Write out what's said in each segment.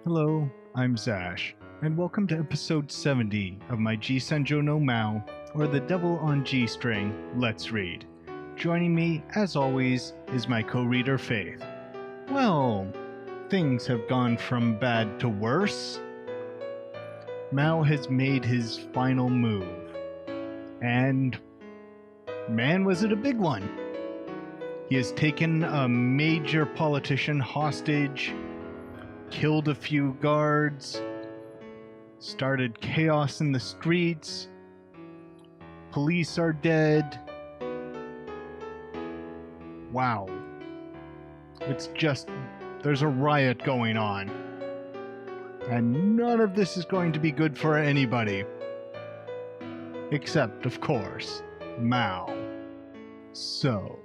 Hello, I'm Zash, and welcome to episode 70 of my Senjou no Maou, or the Devil on G String, Let's Read. Joining me, as always, is my co-reader Faith. Well, things have gone from bad to worse. Maou has made his final move, and man, was it a big one. He has taken a major politician hostage, killed a few guards, started chaos in the streets, police are dead. Wow. It's just, there's a riot going on. And none of this is going to be good for anybody. Except, of course, Maou. So,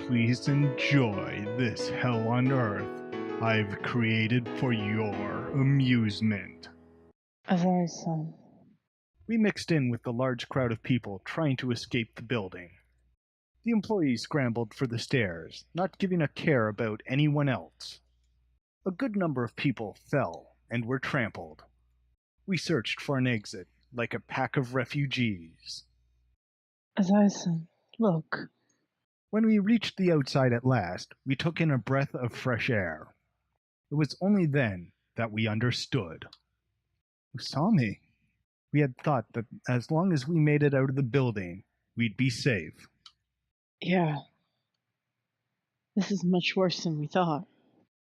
please enjoy this hell on earth I've created for your amusement. Azari-san. We mixed in with the large crowd of people trying to escape the building. The employees scrambled for the stairs, not giving a care about anyone else. A good number of people fell and were trampled. We searched for an exit, like a pack of refugees. Azari-san, look. When we reached the outside at last, we took in a breath of fresh air. It was only then that we understood. Usami. We had thought that as long as we made it out of the building, we'd be safe. Yeah. This is much worse than we thought.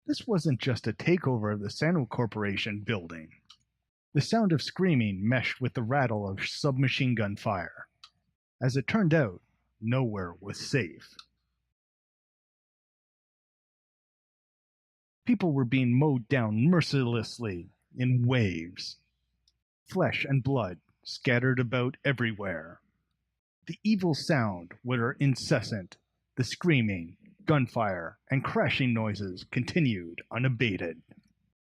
This wasn't just a takeover of the Senjou Corporation building. The sound of screaming meshed with the rattle of submachine gun fire. As it turned out, nowhere was safe. People were being mowed down mercilessly in waves. Flesh and blood scattered about everywhere. The evil sound were incessant. The screaming, gunfire, and crashing noises continued unabated.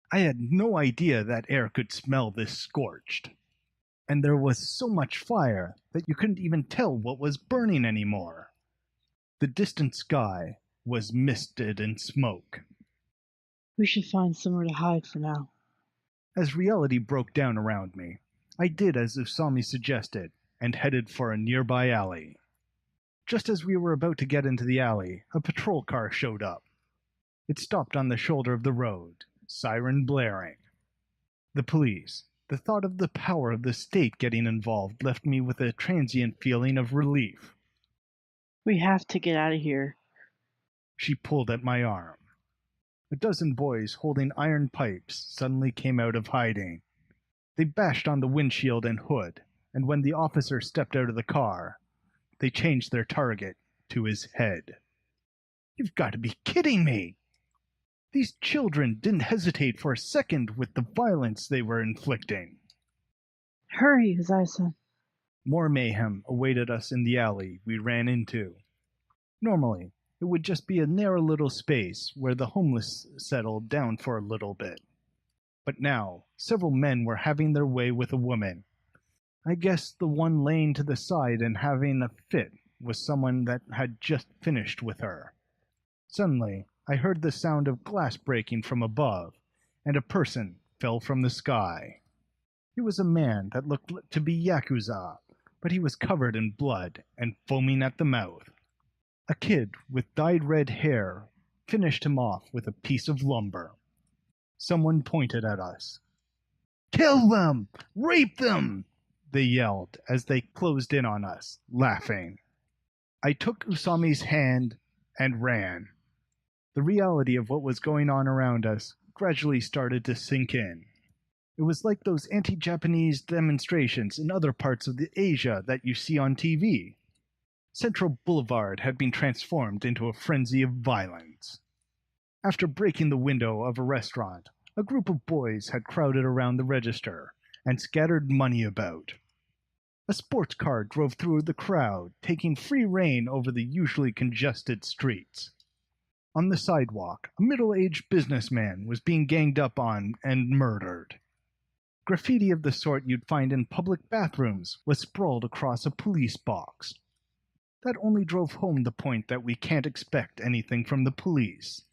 I had no idea that air could smell this scorched. And there was so much fire that you couldn't even tell what was burning anymore. The distant sky was misted in smoke. We should find somewhere to hide for now. As reality broke down around me, I did as Usami suggested, and headed for a nearby alley. Just as we were about to get into the alley, a patrol car showed up. It stopped on the shoulder of the road, siren blaring. The police. The thought of the power of the state getting involved left me with a transient feeling of relief. We have to get out of here. She pulled at my arm. A dozen boys holding iron pipes suddenly came out of hiding. They bashed on the windshield and hood, and when the officer stepped out of the car, they changed their target to his head. You've got to be kidding me! These children didn't hesitate for a second with the violence they were inflicting. Hurry, Azari-san. More mayhem awaited us in the alley we ran into. Normally, it would just be a narrow little space where the homeless settled down for a little bit. But now, several men were having their way with a woman. I guess the one laying to the side and having a fit was someone that had just finished with her. Suddenly, I heard the sound of glass breaking from above, and a person fell from the sky. He was a man that looked to be Yakuza, but he was covered in blood and foaming at the mouth. A kid with dyed red hair finished him off with a piece of lumber. Someone pointed at us. "Kill them! Rape them!" they yelled as they closed in on us, laughing. I took Usami's hand and ran. The reality of what was going on around us gradually started to sink in. It was like those anti-Japanese demonstrations in other parts of Asia that you see on TV. Central Boulevard had been transformed into a frenzy of violence. After breaking the window of a restaurant, a group of boys had crowded around the register and scattered money about. A sports car drove through the crowd, taking free rein over the usually congested streets. On the sidewalk, a middle-aged businessman was being ganged up on and murdered. Graffiti of the sort you'd find in public bathrooms was sprawled across a police box. That only drove home the point that we can't expect anything from the police.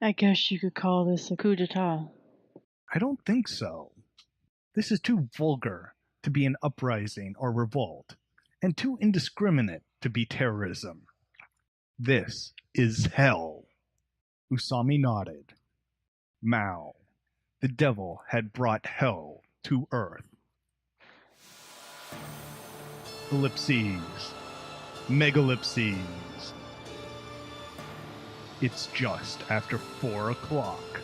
I guess you could call this a coup d'etat. I don't think so. This is too vulgar to be an uprising or revolt, and too indiscriminate to be terrorism. This is hell. Usami nodded. Maou. The devil had brought hell to Earth. Ellipses. Megalipses. It's just after 4 o'clock.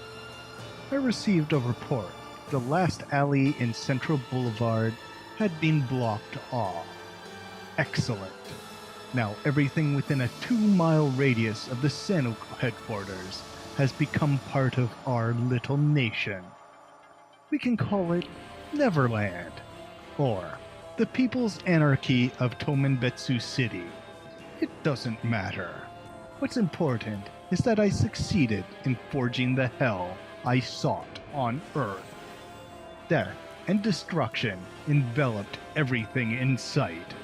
I received a report. The last alley in Central Boulevard had been blocked off. Excellent. Now everything within a 2-mile radius of the Senjou headquarters has become part of our little nation. We can call it Neverland, or the People's Anarchy of Tomenbetsu City. It doesn't matter. What's important is that I succeeded in forging the hell I sought on Earth. Death and destruction enveloped everything in sight.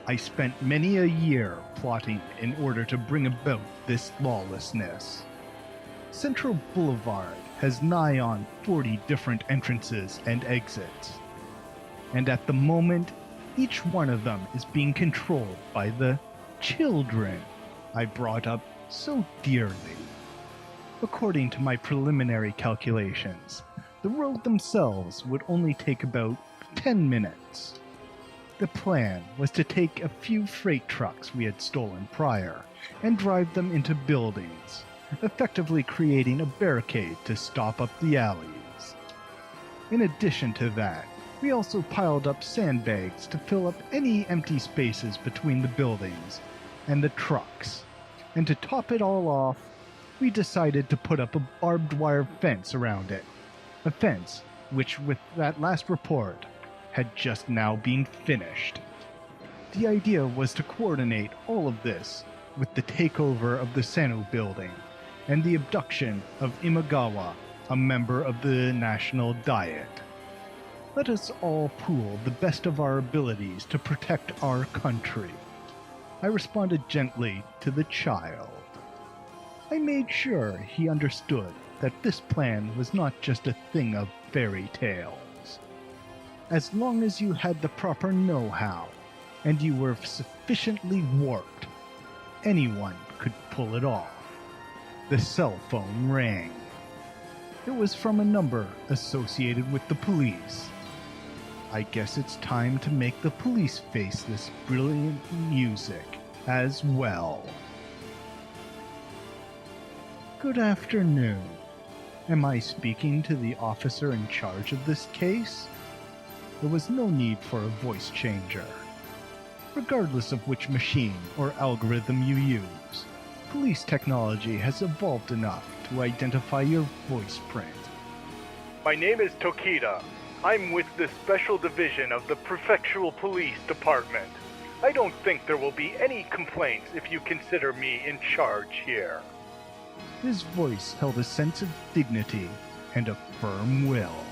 I spent many a year plotting in order to bring about this lawlessness. Central Boulevard has nigh on 40 different entrances and exits. And at the moment, each one of them is being controlled by the children I brought up so dearly. According to my preliminary calculations, the road themselves would only take about 10 minutes. The plan was to take a few freight trucks we had stolen prior and drive them into buildings, effectively creating a barricade to stop up the alleys. In addition to that, we also piled up sandbags to fill up any empty spaces between the buildings and the trucks. And to top it all off, we decided to put up a barbed wire fence around it. A fence which, with that last report, had just now been finished. The idea was to coordinate all of this with the takeover of the Senjou building and the abduction of Imagawa, a member of the National Diet. Let us all pool the best of our abilities to protect our country. I responded gently to the child. I made sure he understood that this plan was not just a thing of fairy tales. As long as you had the proper know-how, and you were sufficiently warped, anyone could pull it off. The cell phone rang. It was from a number associated with the police. I guess it's time to make the police face this brilliant music as well. Good afternoon. Am I speaking to the officer in charge of this case? There was no need for a voice changer. Regardless of which machine or algorithm you use, police technology has evolved enough to identify your voice print. My name is Tokita. I'm with the Special Division of the Prefectural Police Department. I don't think there will be any complaints if you consider me in charge here. His voice held a sense of dignity and a firm will.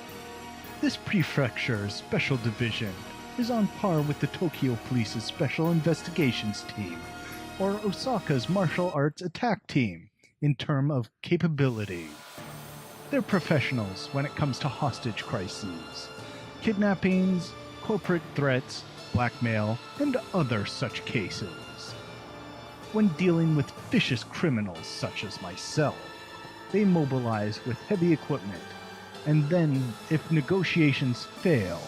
This prefecture's special division is on par with the Tokyo Police's Special Investigations Team, or Osaka's Martial Arts Attack Team, in terms of capability. They're professionals when it comes to hostage crises, kidnappings, corporate threats, blackmail, and other such cases. When dealing with vicious criminals such as myself, they mobilize with heavy equipment, and then, if negotiations fail,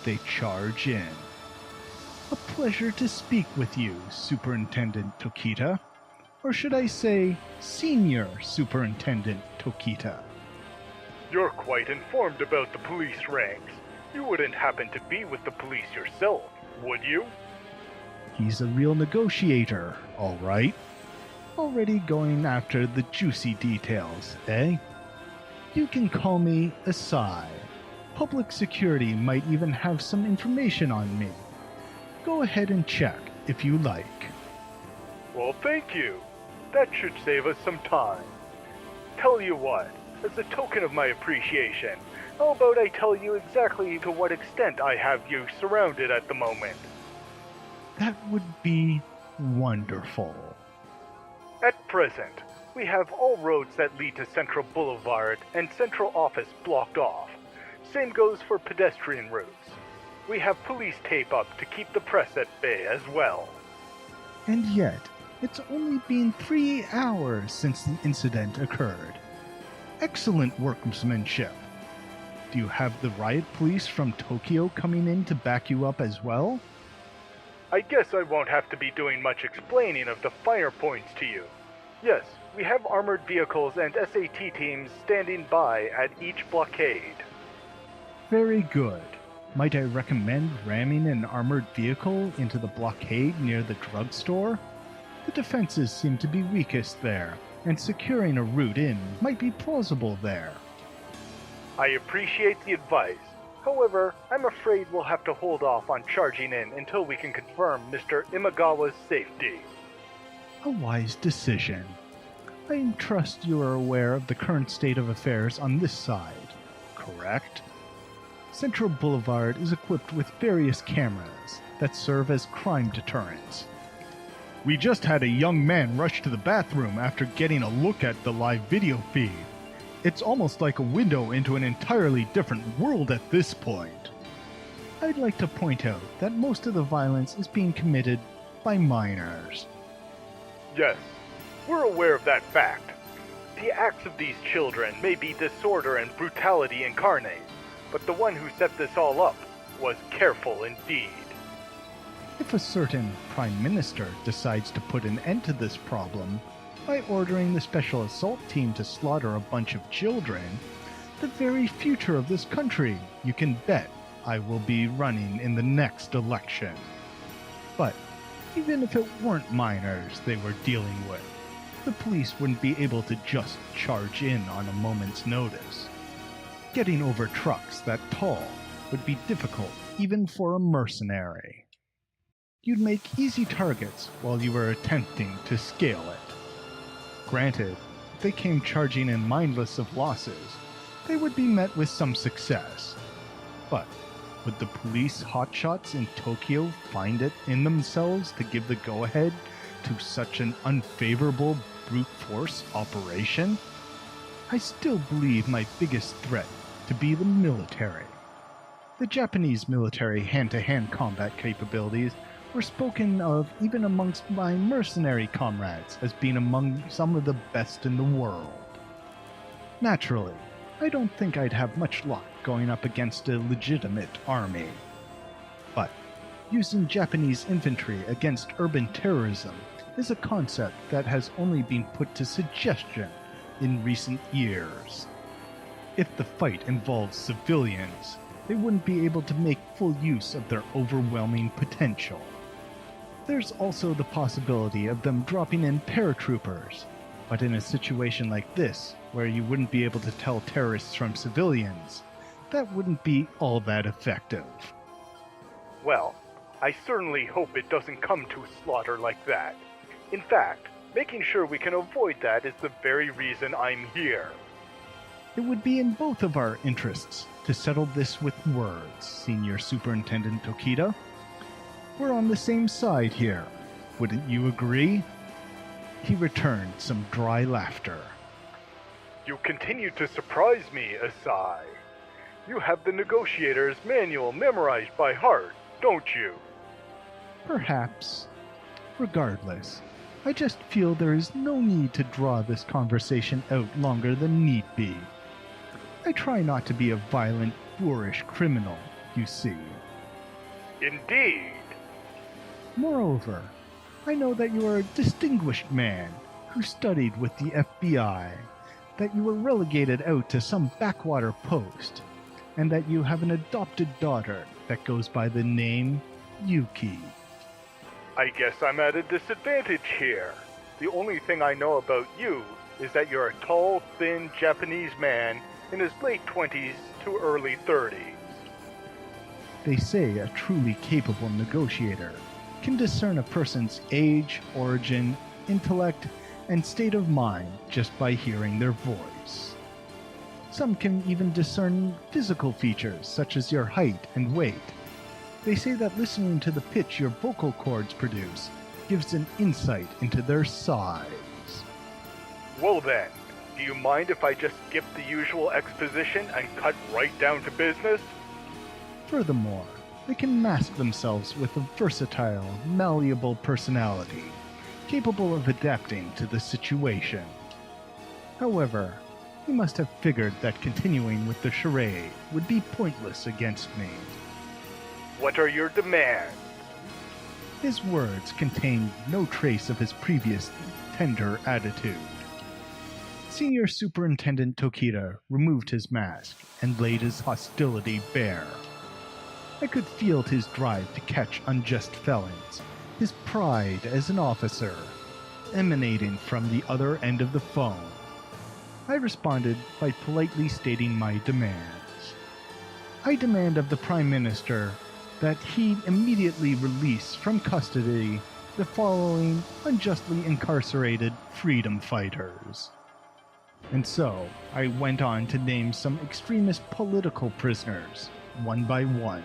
they charge in. A pleasure to speak with you, Superintendent Tokita. Or should I say, Senior Superintendent Tokita. You're quite informed about the police ranks. You wouldn't happen to be with the police yourself, would you? He's a real negotiator, all right. Already going after the juicy details, eh? You can call me Asai. Public security might even have some information on me. Go ahead and check if you like. Well, thank you. That should save us some time. Tell you what, as a token of my appreciation, how about I tell you exactly to what extent I have you surrounded at the moment? That would be wonderful. At present, We have all roads that lead to Central Boulevard and Central Office blocked off. Same goes for pedestrian routes. We have police tape up to keep the press at bay as well. And yet, it's only been 3 hours since the incident occurred. Excellent workmanship. Do you have the riot police from Tokyo coming in to back you up as well? I guess I won't have to be doing much explaining of the fire points to you. Yes, we have armored vehicles and SAT teams standing by at each blockade. Very good. Might I recommend ramming an armored vehicle into the blockade near the drugstore? The defenses seem to be weakest there, and securing a route in might be plausible there. I appreciate the advice. However, I'm afraid we'll have to hold off on charging in until we can confirm Mr. Imagawa's safety. A wise decision. I trust you are aware of the current state of affairs on this side, correct? Central Boulevard is equipped with various cameras that serve as crime deterrents. We just had a young man rush to the bathroom after getting a look at the live video feed. It's almost like a window into an entirely different world at this point. I'd like to point out that most of the violence is being committed by minors. Yes, we're aware of that fact. The acts of these children may be disorder and brutality incarnate, but the one who set this all up was careful indeed. If a certain Prime Minister decides to put an end to this problem by ordering the Special Assault Team to slaughter a bunch of children, the very future of this country, you can bet I will be running in the next election. But even if it weren't minors they were dealing with, the police wouldn't be able to just charge in on a moment's notice. Getting over trucks that tall would be difficult even for a mercenary. You'd make easy targets while you were attempting to scale it. Granted, if they came charging in mindless of losses, they would be met with some success. But would the police hotshots in Tokyo find it in themselves to give the go-ahead to such an unfavorable brute force operation? I still believe my biggest threat to be the military. The Japanese military hand-to-hand combat capabilities were spoken of even amongst my mercenary comrades as being among some of the best in the world. Naturally, I don't think I'd have much luck going up against a legitimate army. But using Japanese infantry against urban terrorism is a concept that has only been put to suggestion in recent years. If the fight involves civilians, they wouldn't be able to make full use of their overwhelming potential. There's also the possibility of them dropping in paratroopers, but in a situation like this, where you wouldn't be able to tell terrorists from civilians, that wouldn't be all that effective. Well, I certainly hope it doesn't come to a slaughter like that. In fact, making sure we can avoid that is the very reason I'm here. It would be in both of our interests to settle this with words, Senior Superintendent Tokita. We're on the same side here. Wouldn't you agree? He returned some dry laughter. You continue to surprise me, Asai. You have the negotiator's manual memorized by heart, don't you? Perhaps. Regardless, I just feel there is no need to draw this conversation out longer than need be. I try not to be a violent, boorish criminal, you see. Indeed. Moreover, I know that you are a distinguished man who studied with the FBI, that you were relegated out to some backwater post, and that you have an adopted daughter that goes by the name Yuki. I guess I'm at a disadvantage here. The only thing I know about you is that you're a tall, thin Japanese man in his late 20s to early 30s. They say a truly capable negotiator can discern a person's age, origin, intellect, and state of mind just by hearing their voice. Some can even discern physical features such as your height and weight. They say that listening to the pitch your vocal cords produce gives an insight into their size. Well then, do you mind if I just skip the usual exposition and cut right down to business? Furthermore, they can mask themselves with a versatile, malleable personality, capable of adapting to the situation. However, he must have figured that continuing with the charade would be pointless against me. What are your demands? His words contained no trace of his previous tender attitude. Senior Superintendent Tokita removed his mask and laid his hostility bare. I could feel his drive to catch unjust felons, his pride as an officer, emanating from the other end of the phone. I responded by politely stating my demands. I demand of the Prime Minister that he immediately release from custody the following unjustly incarcerated freedom fighters. And so, I went on to name some extremist political prisoners, one by one.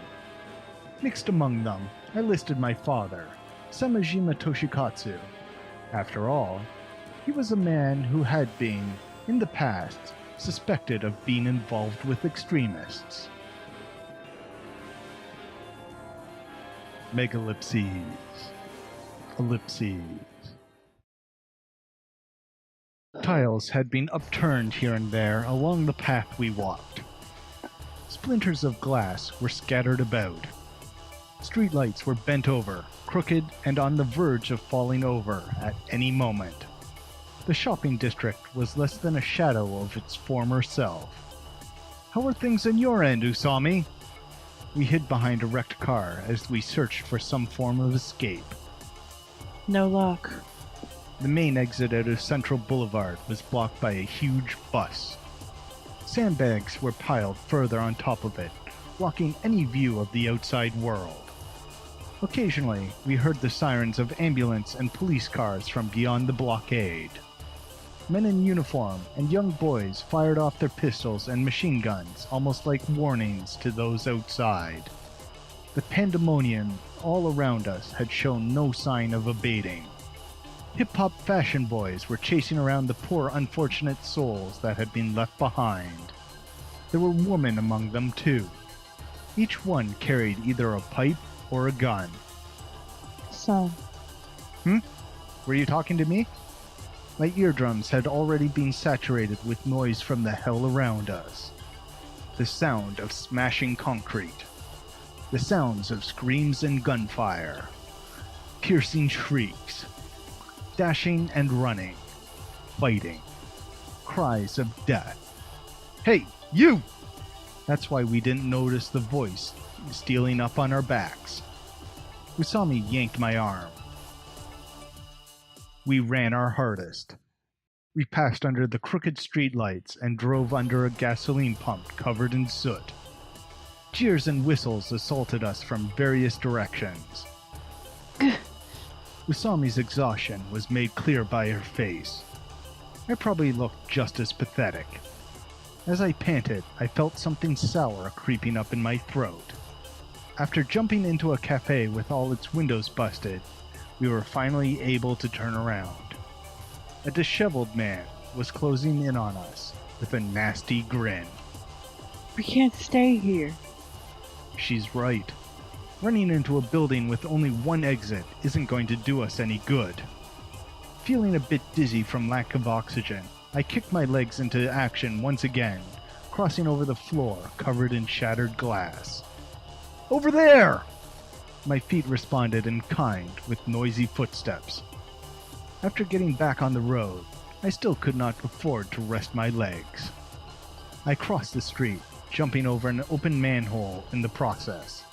Mixed among them, I listed my father, Samajima Toshikatsu. After all, he was a man who had been, in the past, suspected of being involved with extremists. Megalipses. Ellipses. Tiles had been upturned here and there along the path we walked. Splinters of glass were scattered about. Streetlights were bent over, crooked, and on the verge of falling over at any moment. The shopping district was less than a shadow of its former self. How are things on your end, Usami? We hid behind a wrecked car as we searched for some form of escape. No luck. The main exit out of Central Boulevard was blocked by a huge bus. Sandbags were piled further on top of it, blocking any view of the outside world. Occasionally, we heard the sirens of ambulance and police cars from beyond the blockade. Men in uniform and young boys fired off their pistols and machine guns, almost like warnings to those outside. The pandemonium all around us had shown no sign of abating. Hip-hop fashion boys were chasing around the poor unfortunate souls that had been left behind. There were women among them too. Each one carried either a pipe or a gun. Son. Were you talking to me? My eardrums had already been saturated with noise from the hell around us. The sound of smashing concrete. The sounds of screams and gunfire. Piercing shrieks. Dashing and running. Fighting. Cries of death. Hey, you! That's why we didn't notice the voice stealing up on our backs. Usami yanked my arm. We ran our hardest. We passed under the crooked streetlights and drove under a gasoline pump covered in soot. Jeers and whistles assaulted us from various directions. Usami's exhaustion was made clear by her face. I probably looked just as pathetic. As I panted, I felt something sour creeping up in my throat. After jumping into a cafe with all its windows busted, we were finally able to turn around. A disheveled man was closing in on us with a nasty grin. We can't stay here. She's right. Running into a building with only one exit isn't going to do us any good. Feeling a bit dizzy from lack of oxygen, I kicked my legs into action once again, crossing over the floor covered in shattered glass. Over there! My feet responded in kind with noisy footsteps. After getting back on the road, I still could not afford to rest my legs. I crossed the street, jumping over an open manhole in the process.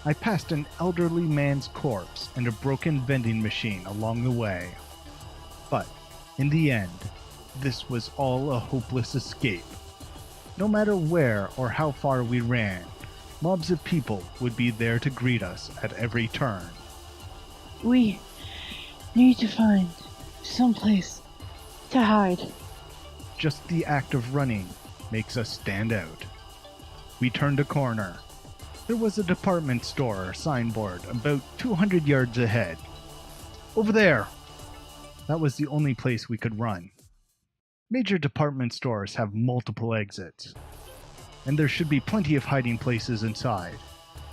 I passed an elderly man's corpse and a broken vending machine along the way. But, in the end, this was all a hopeless escape. No matter where or how far we ran, mobs of people would be there to greet us at every turn. We need to find someplace to hide. Just the act of running makes us stand out. We turned a corner. There was a department store signboard about 200 yards ahead. Over there! That was the only place we could run. Major department stores have multiple exits, and there should be plenty of hiding places inside.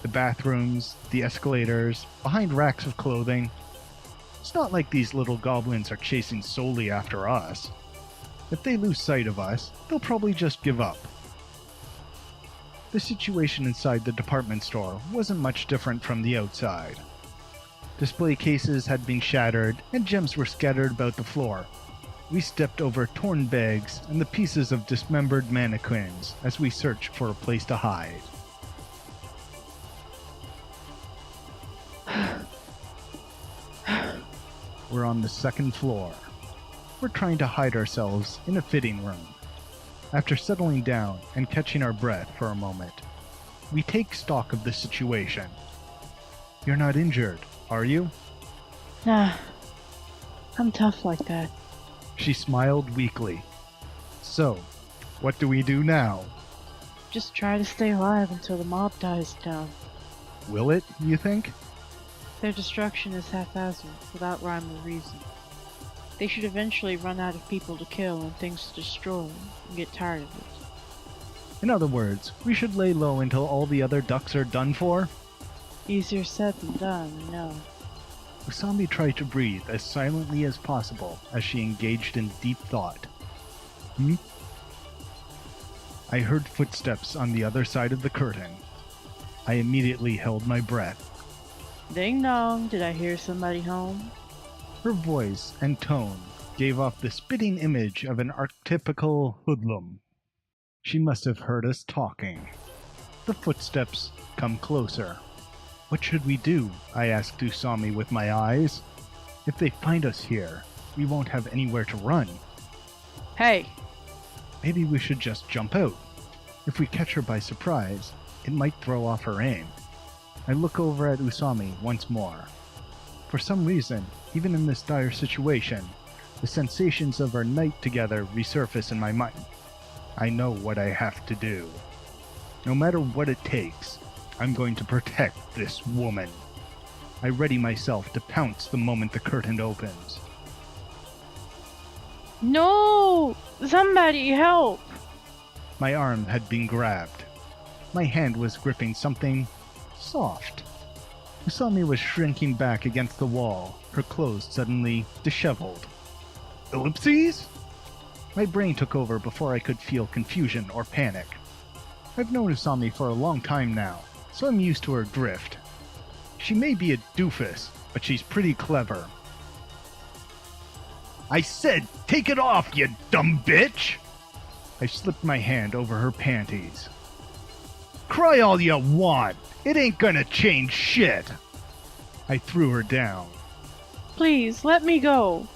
The bathrooms, the escalators, behind racks of clothing. It's not like these little goblins are chasing solely after us. If they lose sight of us, they'll probably just give up. The situation inside the department store wasn't much different from the outside. Display cases had been shattered, and gems were scattered about the floor. We stepped over torn bags and the pieces of dismembered mannequins as we searched for a place to hide. We're on the second floor. We're trying to hide ourselves in a fitting room. After settling down and catching our breath for a moment, we take stock of the situation. You're not injured, are you? Nah, I'm tough like that. She smiled weakly. So, what do we do now? Just try to stay alive until the mob dies down. Will it, you think? Their destruction is haphazard, without rhyme or reason. They should eventually run out of people to kill and things to destroy, and get tired of it. In other words, we should lay low until all the other ducks are done for? Easier said than done, I know. Usami tried to breathe as silently as possible as she engaged in deep thought. I heard footsteps on the other side of the curtain. I immediately held my breath. Ding dong, did I hear somebody home? Her voice and tone gave off the spitting image of an archetypical hoodlum. She must have heard us talking. The footsteps come closer. What should we do? I asked Usami with my eyes. If they find us here, we won't have anywhere to run. Hey! Maybe we should just jump out. If we catch her by surprise, it might throw off her aim. I look over at Usami once more. For some reason, even in this dire situation, the sensations of our night together resurface in my mind. I know what I have to do. No matter what it takes, I'm going to protect this woman. I ready myself to pounce the moment the curtain opens. No! Somebody help! My arm had been grabbed. My hand was gripping something soft. Usami was shrinking back against the wall, her clothes suddenly disheveled. Ellipses? My brain took over before I could feel confusion or panic. I've known Usami for a long time now, so I'm used to her drift. She may be a doofus, but she's pretty clever. I said, take it off, you dumb bitch! I slipped my hand over her panties. Cry all you want! It ain't gonna change shit! I threw her down. Please, let me go!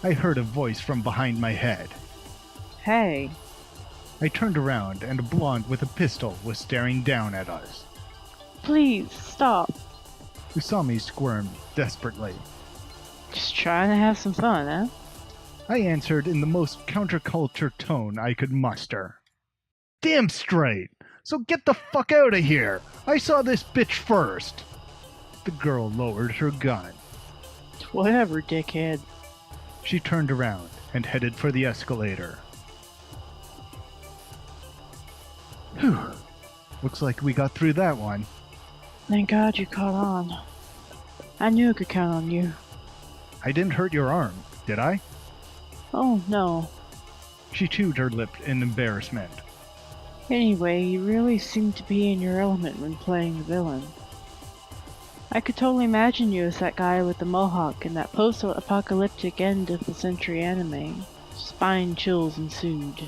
I heard a voice from behind my head. Hey. I turned around and a blonde with a pistol was staring down at us. Please, stop. Usami squirmed desperately. Just trying to have some fun, huh? I answered in the most counterculture tone I could muster. Damn straight! So get the fuck out of here! I saw this bitch first! The girl lowered her gun. Whatever, dickhead. She turned around and headed for the escalator. Whew. Looks like we got through that one. Thank God you caught on. I knew I could count on you. I didn't hurt your arm, did I? Oh, no. She chewed her lip in embarrassment. Anyway, you really seem to be in your element when playing the villain. I could totally imagine you as that guy with the mohawk in that post-apocalyptic end of the century anime. Spine chills ensued.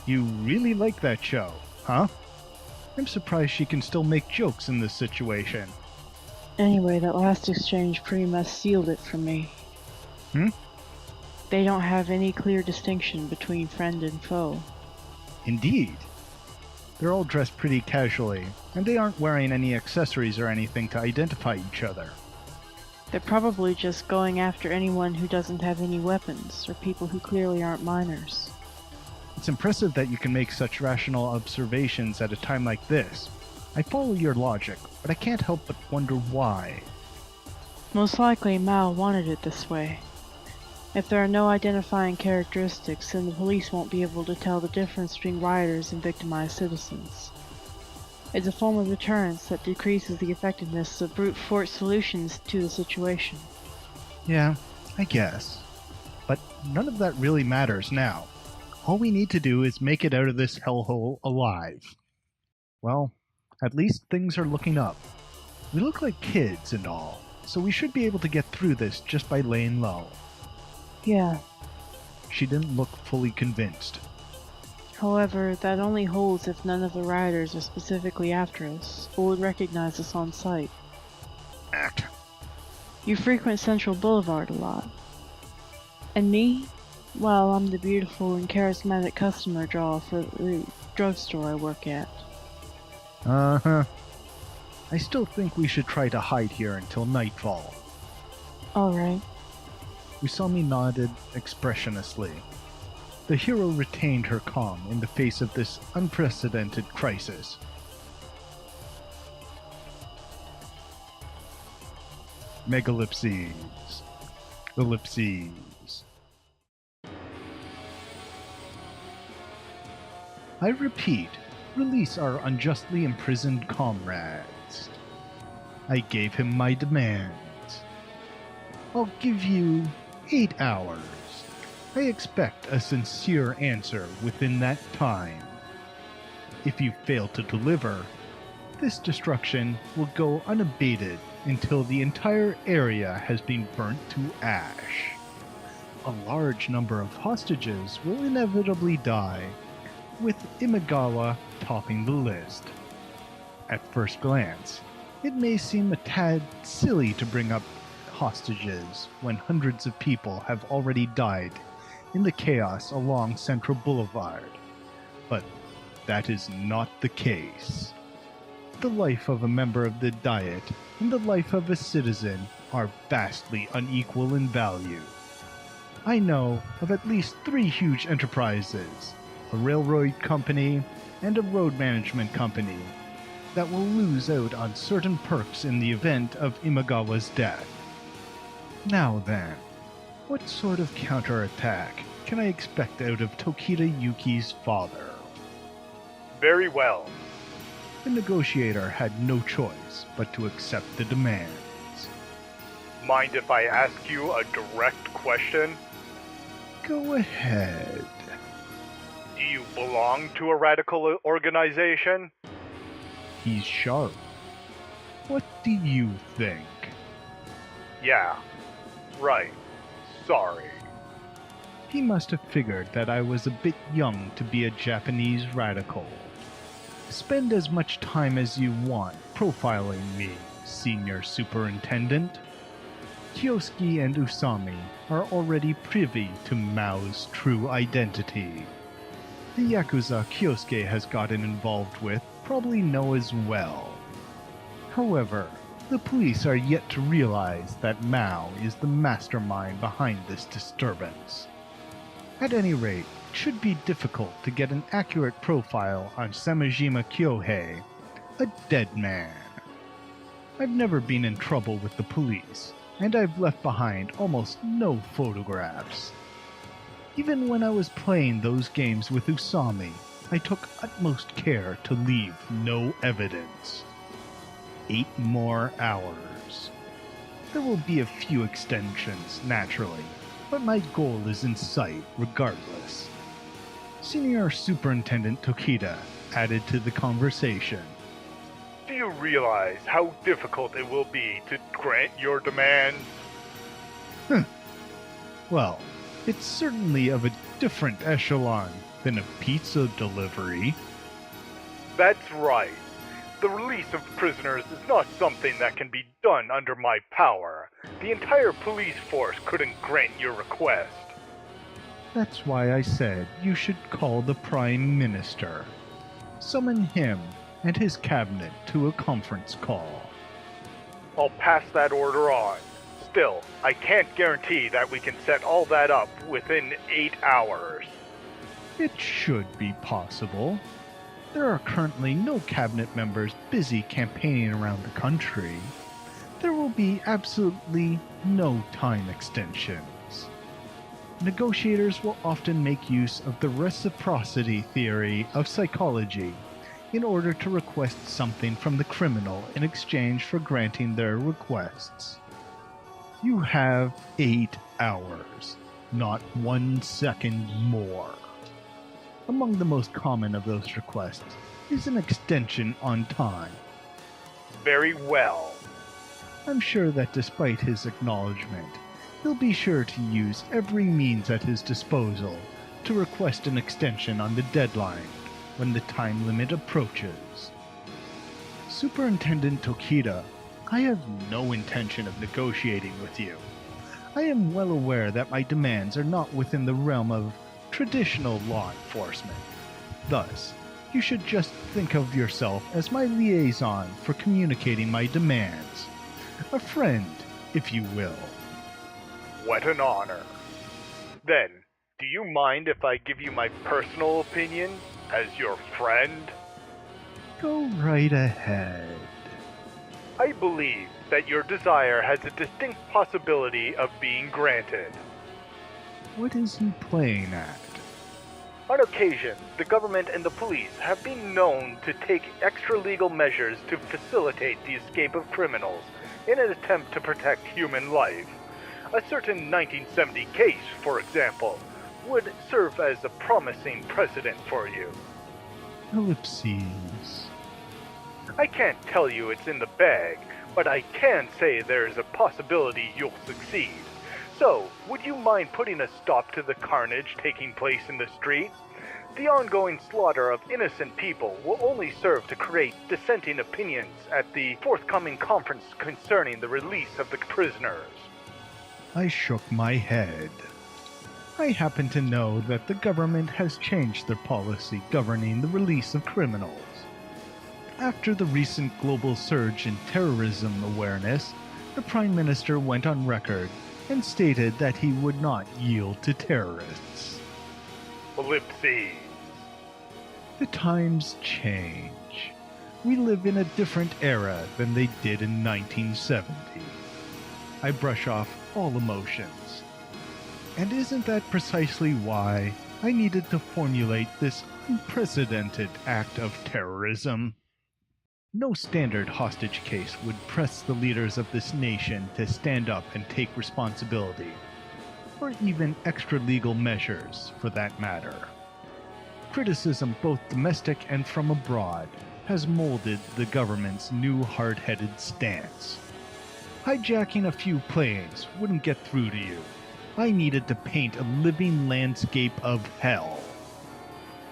You really like that show, huh? I'm surprised she can still make jokes in this situation. Anyway, that last exchange pretty much sealed it for me. They don't have any clear distinction between friend and foe. Indeed. They're all dressed pretty casually, and they aren't wearing any accessories or anything to identify each other. They're probably just going after anyone who doesn't have any weapons, or people who clearly aren't minors. It's impressive that you can make such rational observations at a time like this. I follow your logic, but I can't help but wonder why. Most likely Maou wanted it this way. If there are no identifying characteristics, then the police won't be able to tell the difference between rioters and victimized citizens. It's a form of deterrence that decreases the effectiveness of brute force solutions to the situation. Yeah, I guess. But none of that really matters now. All we need to do is make it out of this hellhole alive. Well, at least things are looking up. We look like kids and all, so we should be able to get through this just by laying low. Yeah. She didn't look fully convinced. However, that only holds if none of the rioters are specifically after us, or would recognize us on sight. Act. You frequent Central Boulevard a lot. And me? Well, I'm the beautiful and charismatic customer draw for the drugstore I work at. Uh-huh. I still think we should try to hide here until nightfall. Alright. Usami nodded expressionlessly. The hero retained her calm in the face of this unprecedented crisis. Megalipses. Ellipses. I repeat, release our unjustly imprisoned comrades. I gave him my demands. I'll give you 8 hours. I expect a sincere answer within that time. If you fail to deliver, this destruction will go unabated until the entire area has been burnt to ash. A large number of hostages will inevitably die, with Imagawa topping the list. At first glance, it may seem a tad silly to bring up hostages when hundreds of people have already died in the chaos along Central Boulevard, but that is not the case. The life of a member of the Diet and the life of a citizen are vastly unequal in value. I know of at least 3 huge enterprises, a railroad company and a road management company, that will lose out on certain perks in the event of Imagawa's death. Now then, what sort of counterattack can I expect out of Tokita Yuki's father? Very well. The negotiator had no choice but to accept the demands. Mind if I ask you a direct question? Go ahead. Do you belong to a radical organization? He's sharp. What do you think? Yeah. Right. Sorry. He must have figured that I was a bit young to be a Japanese radical. Spend as much time as you want profiling me, Senior Superintendent. Kyousuke and Usami are already privy to Mao's true identity. The Yakuza Kyousuke has gotten involved with probably know as well. However, the police are yet to realize that Maou is the mastermind behind this disturbance. At any rate, it should be difficult to get an accurate profile on Samajima Kyohei, a dead man. I've never been in trouble with the police, and I've left behind almost no photographs. Even when I was playing those games with Usami, I took utmost care to leave no evidence. 8 more hours. There will be a few extensions, naturally, but my goal is in sight regardless. Senior Superintendent Tokita added to the conversation. Do you realize how difficult it will be to grant your demands? Well, it's certainly of a different echelon than a pizza delivery. That's right. The release of prisoners is not something that can be done under my power. The entire police force couldn't grant your request. That's why I said you should call the Prime Minister. Summon him and his cabinet to a conference call. I'll pass that order on. Still, I can't guarantee that we can set all that up within 8 hours. It should be possible. There are currently no cabinet members busy campaigning around the country. There will be absolutely no time extensions. Negotiators will often make use of the reciprocity theory of psychology in order to request something from the criminal in exchange for granting their requests. You have 8 hours, not 1 second more. Among the most common of those requests is an extension on time. Very well. I'm sure that despite his acknowledgement, he'll be sure to use every means at his disposal to request an extension on the deadline when the time limit approaches. Superintendent Tokita, I have no intention of negotiating with you. I am well aware that my demands are not within the realm of traditional law enforcement. Thus, you should just think of yourself as my liaison for communicating my demands. A friend, if you will. What an honor. Then, do you mind if I give you my personal opinion as your friend? Go right ahead. I believe that your desire has a distinct possibility of being granted. What is he playing at? On occasion, the government and the police have been known to take extra-legal measures to facilitate the escape of criminals in an attempt to protect human life. A certain 1970 case, for example, would serve as a promising precedent for you. Ellipses. I can't tell you it's in the bag, but I can say there's a possibility you'll succeed. So, would you mind putting a stop to the carnage taking place in the street? The ongoing slaughter of innocent people will only serve to create dissenting opinions at the forthcoming conference concerning the release of the prisoners. I shook my head. I happen to know that the government has changed their policy governing the release of criminals. After the recent global surge in terrorism awareness, the Prime Minister went on record and stated that he would not yield to terrorists. Ellipses. The times change. We live in a different era than they did in 1970. I brush off all emotions. And isn't that precisely why I needed to formulate this unprecedented act of terrorism? No standard hostage case would press the leaders of this nation to stand up and take responsibility, or even extra-legal measures, for that matter. Criticism, both domestic and from abroad, has molded the government's new hard-headed stance. Hijacking a few planes wouldn't get through to you. I needed to paint a living landscape of hell.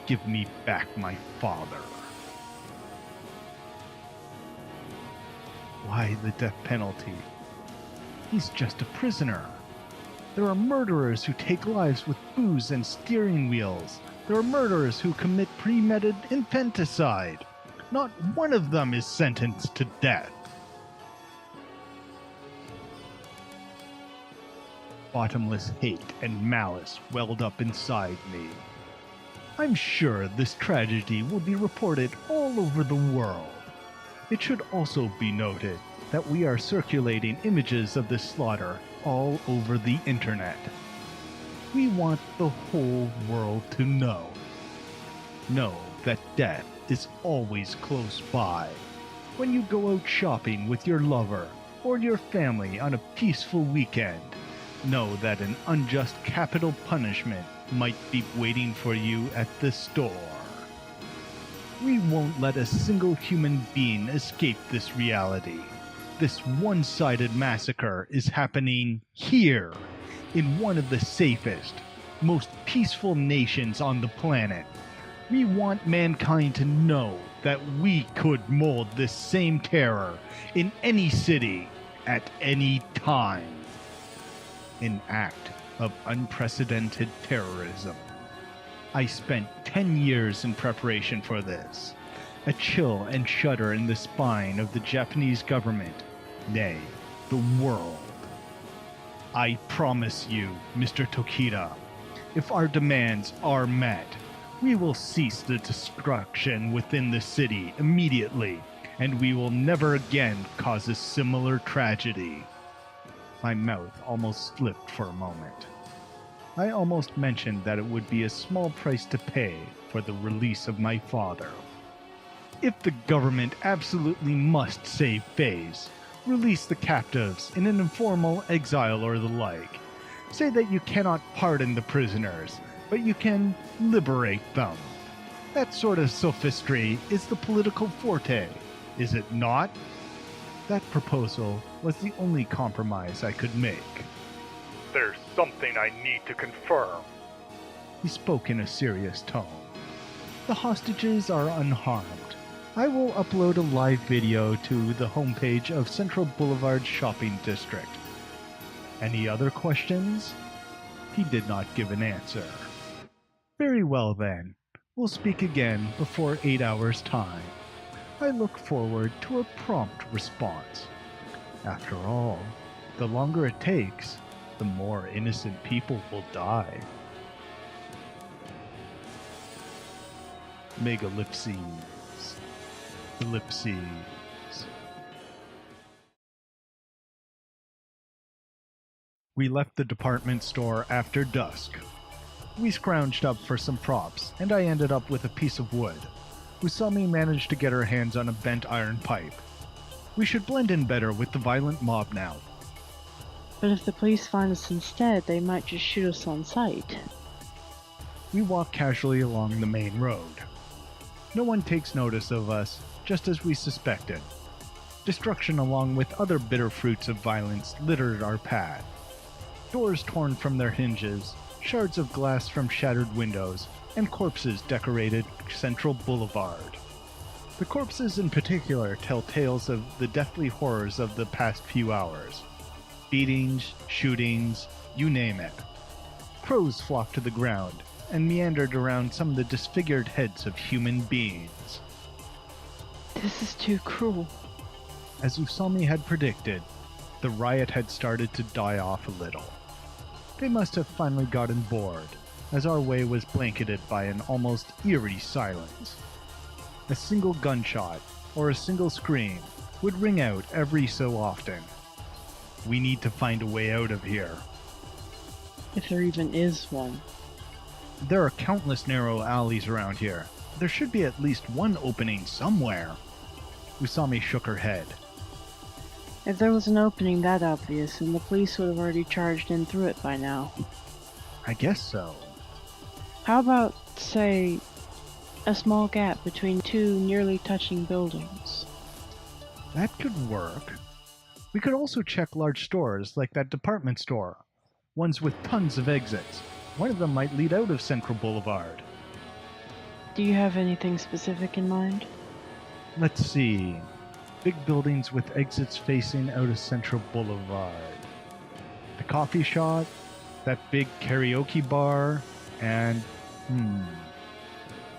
Give me back my father. Why the death penalty? He's just a prisoner. There are murderers who take lives with booze and steering wheels. There are murderers who commit premeditated infanticide. Not one of them is sentenced to death. Bottomless hate and malice welled up inside me. I'm sure this tragedy will be reported all over the world. It should also be noted that we are circulating images of this slaughter all over the internet. We want the whole world to know. Know that death is always close by. When you go out shopping with your lover or your family on a peaceful weekend, know that an unjust capital punishment might be waiting for you at the store. We won't let a single human being escape this reality. This one-sided massacre is happening here, in one of the safest, most peaceful nations on the planet. We want mankind to know that we could mold this same terror in any city, at any time. An act of unprecedented terrorism. I spent 10 years in preparation for this. A chill and shudder in the spine of the Japanese government, nay, the world. I promise you, Mr. Tokita, if our demands are met, we will cease the destruction within the city immediately, and we will never again cause a similar tragedy. My mouth almost slipped for a moment. I almost mentioned that it would be a small price to pay for the release of my father. If the government absolutely must save Faze, release the captives in an informal exile or the like. Say that you cannot pardon the prisoners, but you can liberate them. That sort of sophistry is the political forte, is it not? That proposal was the only compromise I could make. There's something I need to confirm. He spoke in a serious tone. The hostages are unharmed. I will upload a live video to the homepage of Central Boulevard Shopping District. Any other questions? He did not give an answer. Very well then. We'll speak again before 8 hours' time. I look forward to a prompt response. After all, the longer it takes, the more innocent people will die. Megalipses. Ellipses. We left the department store after dusk. We scrounged up for some props, and I ended up with a piece of wood. Usami managed to get her hands on a bent iron pipe. We should blend in better with the violent mob now. But if the police find us instead, they might just shoot us on sight. We walk casually along the main road. No one takes notice of us, just as we suspected. Destruction along with other bitter fruits of violence littered our path. Doors torn from their hinges, shards of glass from shattered windows, and corpses decorated Central Boulevard. The corpses in particular tell tales of the deathly horrors of the past few hours. Beatings, shootings, you name it. Crows flocked to the ground and meandered around some of the disfigured heads of human beings. This is too cruel. As Usami had predicted, the riot had started to die off a little. They must have finally gotten bored, as our way was blanketed by an almost eerie silence. A single gunshot, or a single scream, would ring out every so often. We need to find a way out of here. If there even is one. There are countless narrow alleys around here. There should be at least one opening somewhere. Usami shook her head. If there was an opening that obvious, then the police would have already charged in through it by now. I guess so. How about, say, a small gap between two nearly touching buildings? That could work. We could also check large stores like that department store. Ones with tons of exits. One of them might lead out of Central Boulevard. Do you have anything specific in mind? Let's see. Big buildings with exits facing out of Central Boulevard. The coffee shop, that big karaoke bar, and...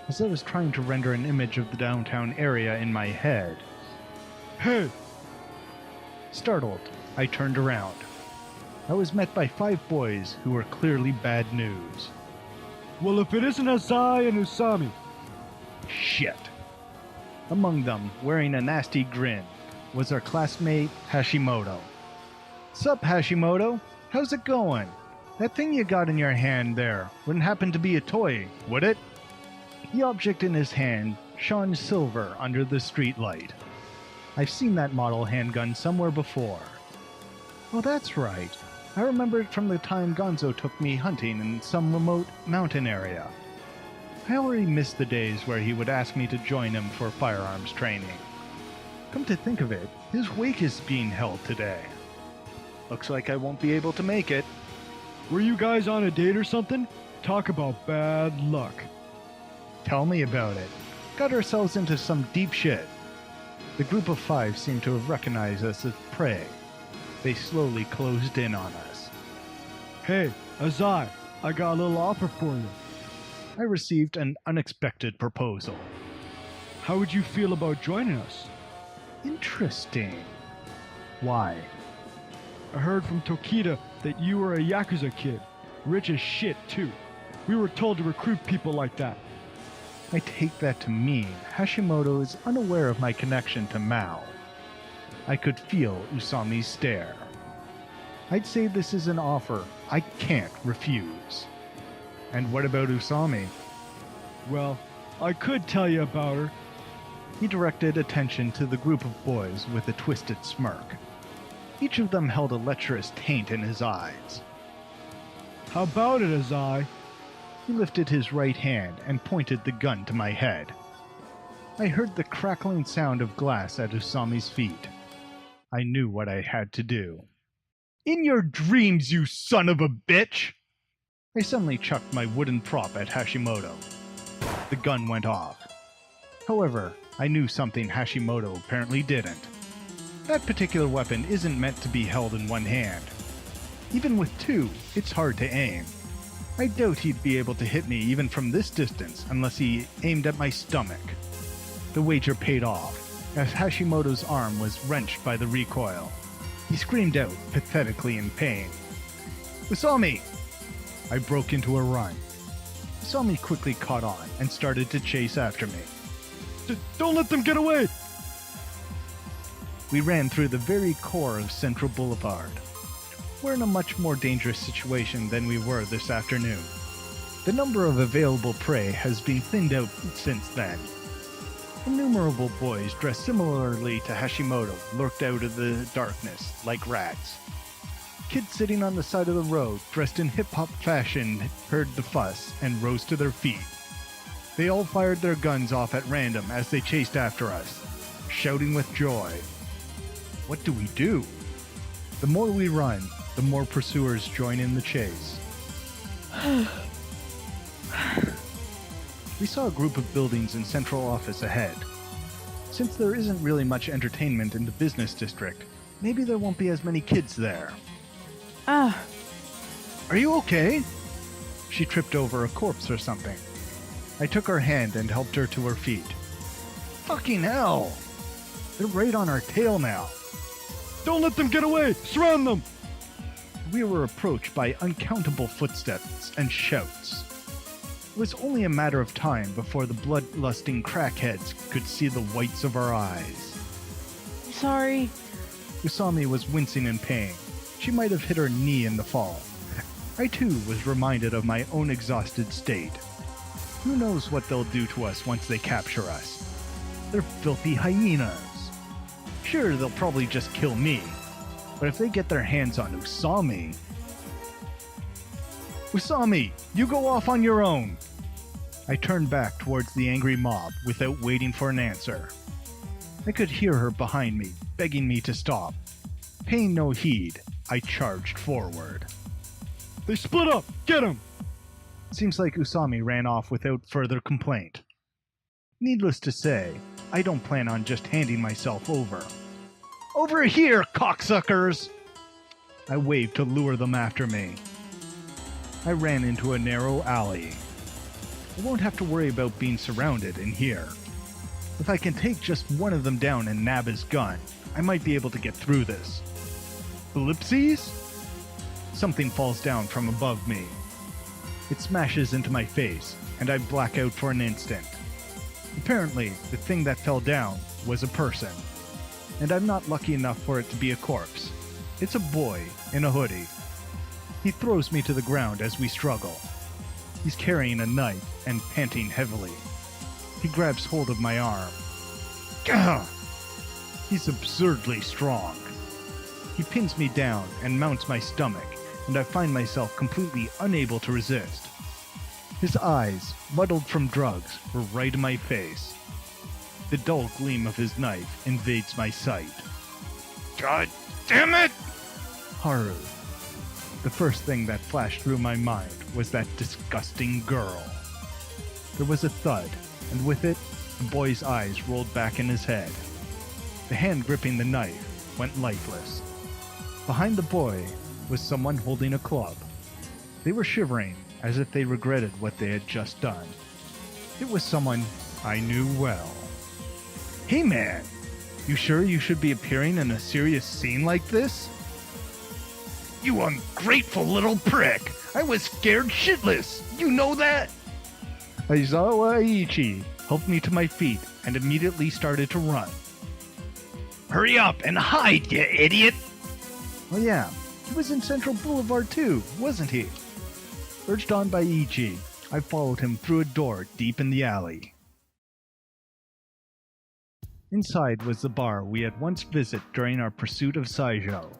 As I was trying to render an image of the downtown area in my head. Hey! Startled, I turned around. I was met by 5 boys who were clearly bad news. Well, if it isn't Azai and Usami. Shit. Among them, wearing a nasty grin, was our classmate Hashimoto. Sup, Hashimoto? How's it going? That thing you got in your hand there wouldn't happen to be a toy, would it? The object in his hand shone silver under the streetlight. I've seen that model handgun somewhere before. Oh, that's right. I remember it from the time Gonzo took me hunting in some remote mountain area. I already missed the days where he would ask me to join him for firearms training. Come to think of it, his wake is being held today. Looks like I won't be able to make it. Were you guys on a date or something? Talk about bad luck. Tell me about it. Got ourselves into some deep shit. The group of 5 seemed to have recognized us as prey. They slowly closed in on us. Hey, Azai, I got a little offer for you. I received an unexpected proposal. How would you feel about joining us? Interesting. Why? I heard from Tokita that you were a Yakuza kid. Rich as shit, too. We were told to recruit people like that. I take that to mean Hashimoto is unaware of my connection to Maou. I could feel Usami's stare. I'd say this is an offer I can't refuse. And what about Usami? Well, I could tell you about her. He directed attention to the group of boys with a twisted smirk. Each of them held a lecherous taint in his eyes. How about it, Azai? He lifted his right hand and pointed the gun to my head. I heard the crackling sound of glass at Usami's feet. I knew what I had to do. In your dreams, you son of a bitch! I suddenly chucked my wooden prop at Hashimoto. The gun went off. However, I knew something Hashimoto apparently didn't. That particular weapon isn't meant to be held in one hand. Even with two, it's hard to aim. I doubt he'd be able to hit me even from this distance unless he aimed at my stomach. The wager paid off, as Hashimoto's arm was wrenched by the recoil. He screamed out, pathetically in pain. Usami! I broke into a run. Usami quickly caught on and started to chase after me. Don't let them get away! We ran through the very core of Central Boulevard. We're in a much more dangerous situation than we were this afternoon. The number of available prey has been thinned out since then. Innumerable boys dressed similarly to Hashimoto lurked out of the darkness like rats. Kids sitting on the side of the road dressed in hip-hop fashion heard the fuss and rose to their feet. They all fired their guns off at random as they chased after us, shouting with joy. What do? The more we run, the more pursuers join in the chase. We saw a group of buildings in Central Office ahead. Since there isn't really much entertainment in the business district, maybe there won't be as many kids there. Ah, Are you okay? She tripped over a corpse or something. I took her hand and helped her to her feet. Fucking hell! They're right on our tail now. Don't let them get away! Surround them! We were approached by uncountable footsteps and shouts. It was only a matter of time before the bloodlusting crackheads could see the whites of our eyes. sorry. Usami was wincing in pain. She might have hit her knee in the fall. I too was reminded of my own exhausted state. Who knows what they'll do to us once they capture us? They're filthy hyenas. Sure, they'll probably just kill me, but if they get their hands on Usami... Usami, you go off on your own! I turned back towards the angry mob without waiting for an answer. I could hear her behind me, begging me to stop. Paying no heed, I charged forward. They split up! Get them! Seems like Usami ran off without further complaint. Needless to say, I don't plan on just handing myself over. Over here, cocksuckers! I waved to lure them after me. I ran into a narrow alley. I won't have to worry about being surrounded in here. If I can take just one of them down and nab his gun, I might be able to get through this. Ellipses? Something falls down from above me. It smashes into my face, and I black out for an instant. Apparently, the thing that fell down was a person. And I'm not lucky enough for it to be a corpse. It's a boy in a hoodie. He throws me to the ground as we struggle. He's carrying a knife and panting heavily. He grabs hold of my arm. Gah! He's absurdly strong. He pins me down and mounts my stomach, and I find myself completely unable to resist. His eyes, muddled from drugs, were right in my face. The dull gleam of his knife invades my sight. God damn it! Horror. The first thing that flashed through my mind was that disgusting girl. There was a thud, and with it, the boy's eyes rolled back in his head. The hand gripping the knife went lifeless. Behind the boy was someone holding a club. They were shivering, as if they regretted what they had just done. It was someone I knew well. Hey man, you sure you should be appearing in a serious scene like this? You ungrateful little prick! I was scared shitless! You know that? Aizawa Aichi helped me to my feet and immediately started to run. Hurry up and hide, you idiot! Oh yeah, He was in Central Boulevard too, wasn't he? Urged on by Ichi, I followed him through a door deep in the alley. Inside was the bar we had once visited during our pursuit of Senjou.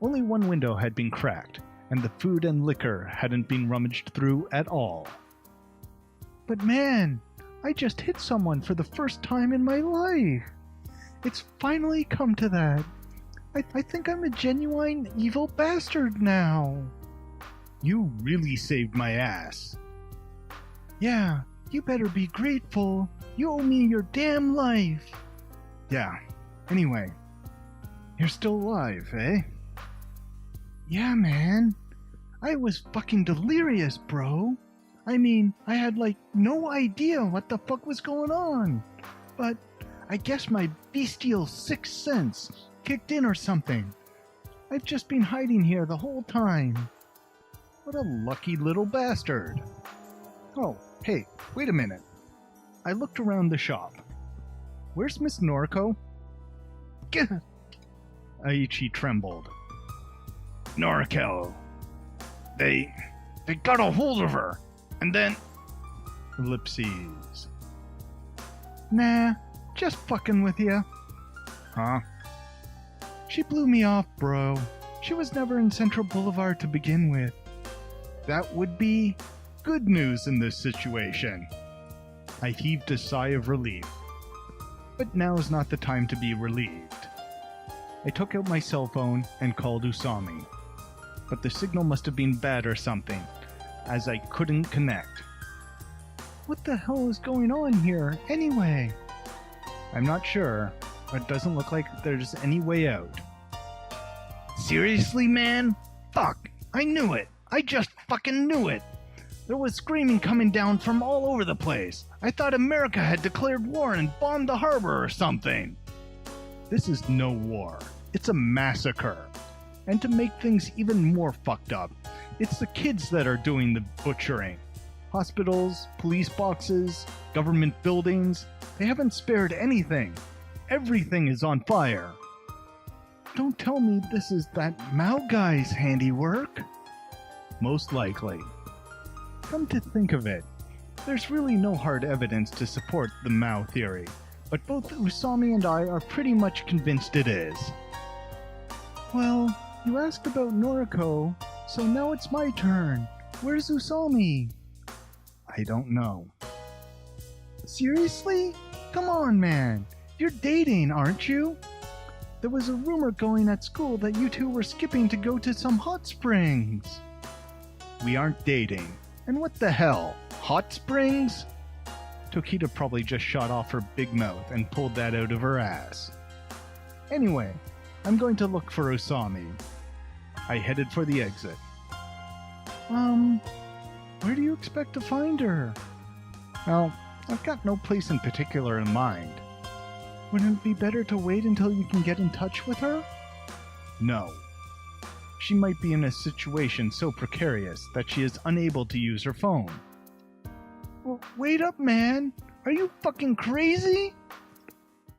Only one window had been cracked, and the food and liquor hadn't been rummaged through at all. But man, I just hit someone for the first time in my life. It's finally come to that. I think I'm a genuine evil bastard now. You really saved my ass. Yeah, you better be grateful. You owe me your damn life. Yeah, anyway, you're still alive, eh? Yeah, man. I was fucking delirious, bro. I mean, I had no idea what the fuck was going on. But I guess my bestial sixth sense kicked in or something. I've just been hiding here the whole time. What a lucky little bastard. Oh, hey, wait a minute. I looked around the shop. Where's Miss Noriko? Gah! Aichi trembled. Noriko. They got a hold of her, and then... Ellipses. Nah, just fucking with ya. Huh? She blew me off, bro. She was never in Central Boulevard to begin with. That would be good news in this situation. I heaved a sigh of relief. But now's not the time to be relieved. I took out my cell phone and called Usami. But the signal must have been bad or something, as I couldn't connect. What the hell is going on here, anyway? I'm not sure, but it doesn't look like there's any way out. Seriously, man? Fuck, I knew it. I just fucking knew it. There was screaming coming down from all over the place. I thought America had declared war and bombed the harbor or something. This is no war. It's a massacre. And to make things even more fucked up, it's the kids that are doing the butchering. Hospitals, police boxes, government buildings, they haven't spared anything. Everything is on fire. Don't tell me this is that Maou guy's handiwork. Most likely. Come to think of it, there's really no hard evidence to support the Maou theory, but both Usami and I are pretty much convinced it is. Well, you asked about Noriko, so now it's my turn. Where's Usami? I don't know. Seriously? Come on, man. You're dating, aren't you? There was a rumor going at school that you two were skipping to go to some hot springs. We aren't dating. And what the hell? Hot springs? Tokita probably just shot off her big mouth and pulled that out of her ass. Anyway, I'm going to look for Usami. I headed for the exit. Where do you expect to find her? Well, I've got no place in particular in mind. Wouldn't it be better to wait until you can get in touch with her? No. She might be in a situation so precarious that she is unable to use her phone. Well, wait up, man! Are you fucking crazy?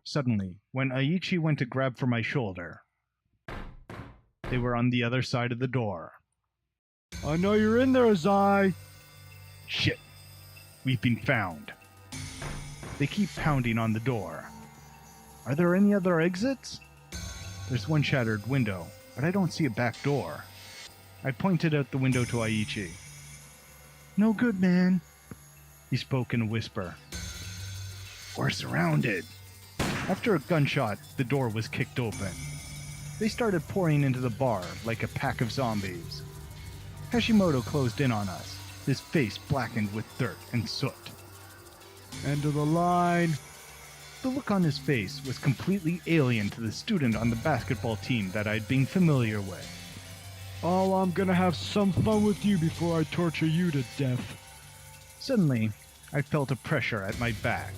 Suddenly, when Aichi went to grab for my shoulder, they were on the other side of the door. I know you're in there, Zai. Shit. We've been found. They keep pounding on the door. Are there any other exits? There's one shattered window, but I don't see a back door. I pointed out the window to Aichi. No good, man. He spoke in a whisper. We're surrounded. After a gunshot, the door was kicked open. They started pouring into the bar like a pack of zombies. Hashimoto closed in on us, his face blackened with dirt and soot. End of the line. The look on his face was completely alien to the student on the basketball team that I'd been familiar with. Oh, I'm gonna have some fun with you before I torture you to death. Suddenly, I felt a pressure at my back.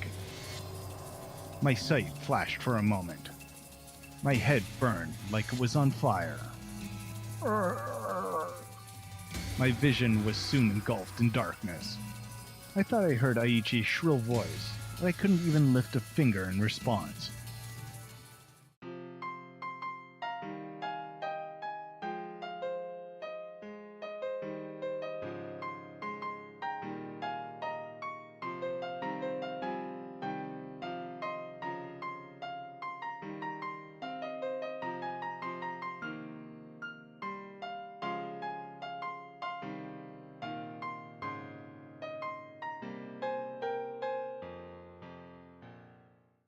My sight flashed for a moment. My head burned like it was on fire. My vision was soon engulfed in darkness. I thought I heard Aichi's shrill voice, but I couldn't even lift a finger in response.